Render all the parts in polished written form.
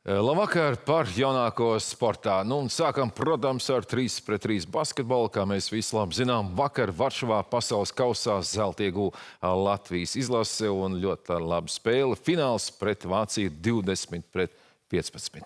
Labvakar par jaunāko sportā. Sākam, protams, ar 3-pret-3 basketbolu. Kā mēs visi labi zinām, vakar Varšavā pasaules kausā zelta ieguva Latvijas izlase un ļoti laba spēle. Fināls pret Vāciju 20-15.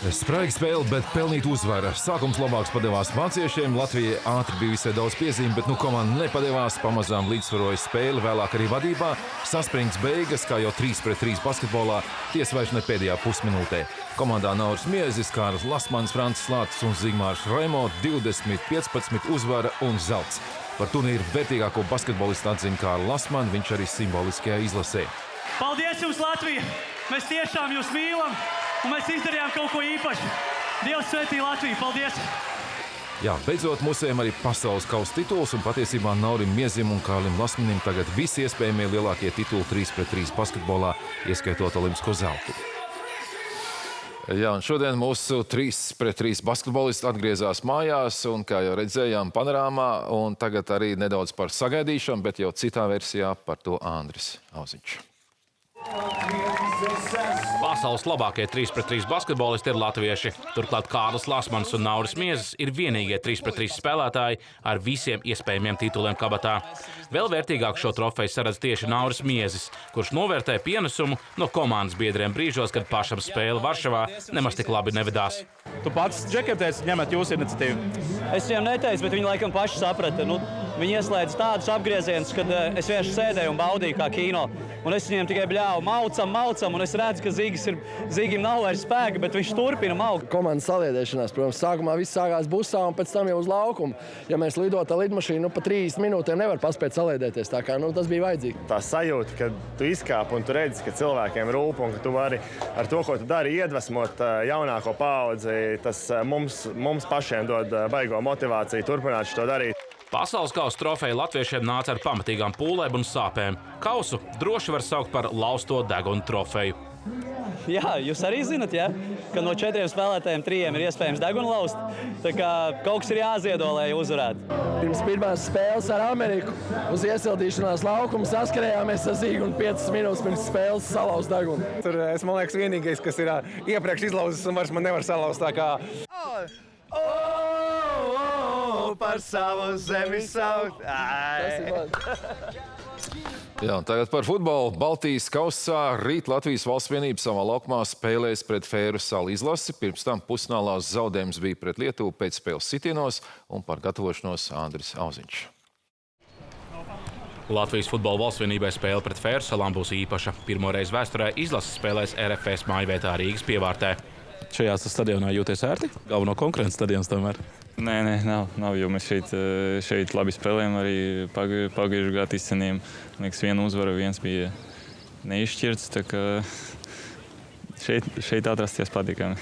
Spraiga spēle, bet pelnīta uzvara. Sākums labāks padevās vāciešiem. Latvijai ātri bija visai daudz piezīmi, bet komanda nepadevās. Pamazām līdzsvaroja spēli, vēlāk arī vadībā. Saspringts beigas, kā jau 3-pret-3 basketbolā, tiesa vairs ne pēdējā pusminūtē. Komandā Nauris Miezis, Kārlis Lasmans, Francis Lācis un Zigmārs Raimo 20-15 uzvara un zelts. Par turnīru vērtīgāko basketbolistu atzina Kārli Lasmani, viņš arī simboliskajā izlasē. Paldies jums, Latvija! Mēs tiešām jūs mīlam! Un mēs izdarījām kaut ko īpašu. Dievs svētī Latviju. Paldies! Jā, beidzot musējam arī pasaules kausa tituls, un patiesībā Naurim Miezim un Kārlim Lasmanim tagad visi iespējamie lielākie tituli 3-pret-3 basketbolā, ieskaitot olimpisko zeltu. Jā, un šodien mūsu 3-pret-3 basketbolisti atgriezās mājās, un kā jau redzējām panorāmā, un tagad arī nedaudz par sagaidīšanu, bet jau citā versijā par to Andris Auziņš. Pasaules labākie 3-pret-3 basketbolisti ir latvieši. Turklāt Kārlis Lasmans un Nauris Miezis ir vienīgie 3-pret-3 spēlētāji ar visiem iespējamiem tituliem kabatā. Vēl vērtīgāk šo trofeju saredz tieši Nauris Miezis, kurš novērtē pienesumu no komandas biedriem brīžos, kad pašam spēle Varšavā nemaz tik labi nevedās. Tu pats, Džekiem, teici, ņemat jūsu iniciatīvu? Es viņiem neteicu, bet viņi laikam paši saprata. Viņi ieslēdz tādus apgriezienus, kad es vienkārši sēdēju un baudīju kā kino. Un es viņiem tikai bļāvu, maucam, un es redzu, ka Zigim nav vairs spēka, bet viņš turpina maukt. Komandas saliedēšanās, protams, sākumā viss sākās busā un pēc tam jau uz laukumu. Ja mēs lidot ar lidmašīnu, pa 30 minūtēm nevar paspēt saliedēties, tā kā tas bija vajadzīgi. Tā sajūta, ka tu izkāp un tu redzi, ka cilvēkiem rūp un ka tu vari ar to, ko tu dari, iedvesmot jaunāko paudzi, tas mums pašiem dod baigo motivāciju turpināt šo darīt. Pasaules kausa trofeja latviešiem nāca ar pamatīgām pūlēm un sāpēm. Kausu droši var saukt par lausto degunu trofeju. Jā, jūs arī zinat, ja? Ka no 4 spēlētājiem 3 ir iespējams degunu laust. Tā kā kaut kas ir jāziedo, lai uzvarētu. Pirms pirmās spēles ar Ameriku uz iesildīšanās laukumu saskarējāmies ar Zigu un 5 minūtes pirms spēles salauz degunu. Tur es, man liekas, vienīgais, kas ir iepriekš izlauzis un vairs man nevar salauzt, tā kā... Par savu zemi saukt. Jā, tagad par futbolu. Baltijas kausā rīt Latvijas valsts vienība savā laukumā spēlēs pret Fēru salu izlasi. Pirms tam pusfinālās zaudējums bija pret Lietuvu pēc spēles sitienos, un par gatavošanos Andris Auziņš. Latvijas futbola valsts vienībai spēle pret Fēru salām būs īpaša. Pirmoreiz vēsturē izlases spēlēs RFS mājvietā Rīgas pievārtē. Šajā stadionā jūties ērti? Galveno konkurences stadions tomēr? Nē, nav, jo mēs šeit labi spēlējam, arī pagājušajā gadā izcenījām. Liekas, viena uzvara, viens bija neizšķirts, tā kā šeit atrasties patīkami.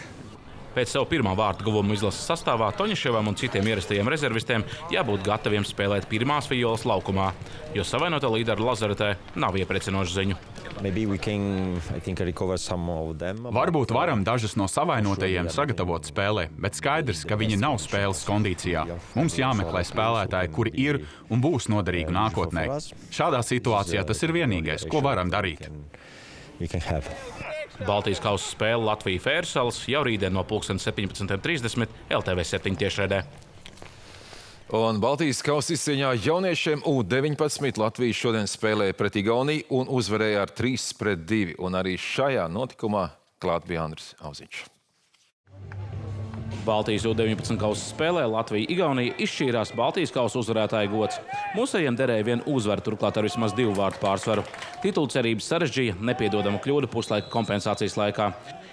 Pēc savu pirmā vārtu guvumu izlases sastāvā Toņiševam un citiem ierastajiem rezervistiem jābūt gataviem spēlēt pirmās violas laukumā, jo savainotā līdera Lazaretē nav iepriecinošu ziņu. Varbūt varam dažus no savainotajiem sagatavot spēlē, bet skaidrs, ka viņi nav spēles kondīcijā. Mums jāmeklē spēlētāji, kuri ir un būs noderīgi nākotnē. Šādā situācijā tas ir vienīgais, ko varam darīt. Baltijas kausa spēle Latvija Fēru salas jau rītdien no 17:30 LTV 7 tiešraidē. Un Baltijas kausa izcīņā jauniešiem U19 Latvija šodien spēlēja pret Igauniju un uzvarēja ar 3-pret-2. Un arī šajā notikumā klāt bija Andris Auziņš. Baltijas U19 kausa spēlē Latvija-Igaunija izšķīrās Baltijas kausa uzvarētāja gods. Mūsējiem derēja viena uzvara, turklāt ar vismaz 2 vārtu pārsvaru. Titulu cerības sarežģīja nepiedodamu kļūdu puslaika kompensācijas laikā.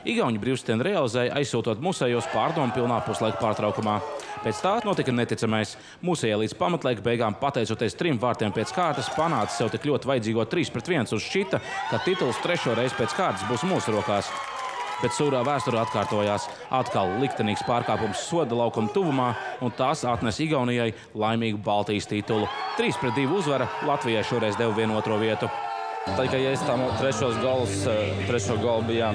Igauņi brīvstienu realizēja, aizsūtot mūsējos pārdomu pilnā puslaika pārtraukumā. Pēc tā notika neticamais. Mūsējie līdz pamatlaika beigām, pateicoties 3 vārtiem pēc kārtas, panāca sev tik ļoti vajadzīgo 3-pret-1 uz šķita, ka tituls 3. reizi pēc kārtas būs mūsu rokās. Bet sūrā vēsture atkārtojās. Atkal liktenīgs pārkāpums soda laukuma tuvumā, un tās atnes Igaunijai laimīgu Baltijas titulu. 3-pret-2 uzvara Latvijai šoreiz deva 1-2 vietu. Tad, kad es tam trešo golu bija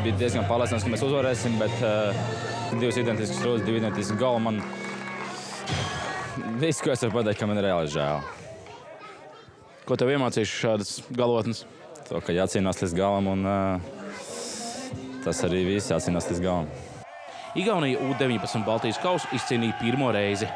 diezgan pārliecināts, ka mēs uzvarēsim, bet 2 identiskas kļūdas, 2 identiski goli. Viss, ko es varu pateikt, ka man ir reāli žēl. Ko tev iemācījuši šādas galotnes? To, ka jācīnās līdz galam un tas arī viss jācīnās līdz galam. Igaunija U19 Baltijas kausu izcīnīja pirmo reizi.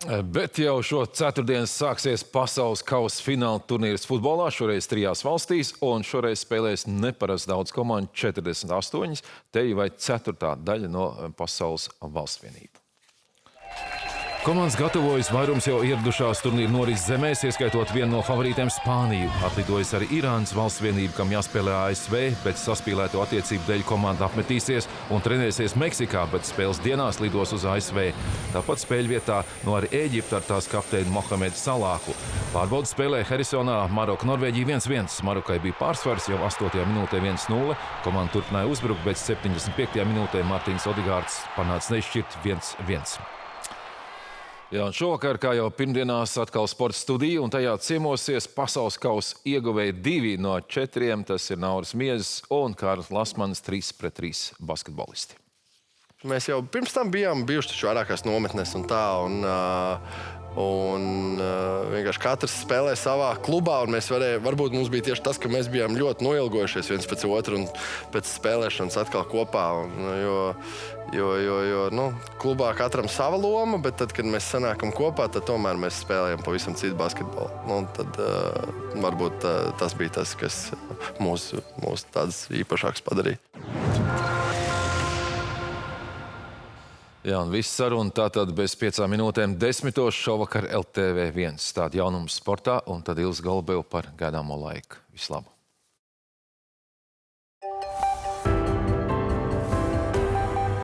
Bet jau šo ceturtdienu sāksies pasaules kausa fināla turnīrs futbolā, šoreiz 3 valstīs, un šoreiz spēlēs neparasti daudz komandu, 48, te vai 4. daļa no pasaules valstsvienību. Komandas gatavojas, vairums jau ieradušās turnīra norises zemēs, ieskaitot vienu no favorītēm Spāniju. Atlidojas arī Irānas valstsvienība, kam jāspēlē ASV, bet saspīlēto attiecību dēļ komanda apmetīsies un trenēsies Meksikā, bet spēles dienās lidos uz ASV. Tāpat spēļu vietā no arī Ēģipta ar tās kapteini Mohamedu Salāhu. Pārbaudas spēlē Herisonā Maroka-Norvēģija 1-1. Marokai bija pārsvars jau 8. minūtē 1-0. Komanda turpināja uzbrukt, bet 75. minūtē Martīns Odigārds panāca nešķirt 1-1. Jā, un šovakar, kā jau pirmdienās, atkal sporta studija, un tajā ciemosies pasaules kausa ieguvēji 2 no 4. Tas ir Nauris Miezis un Kārlis Lasmans, 3-3 basketbolisti. Mēs jau pirms tam bijām bijuši taču vairākās nometnēs un tā, un vienkārši katrs spēlē savā klubā, un mēs varbūt mums bija tieši tas, ka mēs bijām ļoti noilgojušies viens pēc otru un pēc spēlēšanas atkal kopā, jo klubā katram sava loma, bet tad, kad mēs sanākam kopā, tad tomēr mēs spēlējam pavisam citu basketbolu. Tad varbūt tas bija tas, kas mūs tāds īpašāks padarīja. Jā, un viss saruna tātad bez 5 minūtēm 10. šovakar LTV1. Tāda jaunums sportā, un tad Ilze Golubeva par gaidāmo laiku. Visu labu!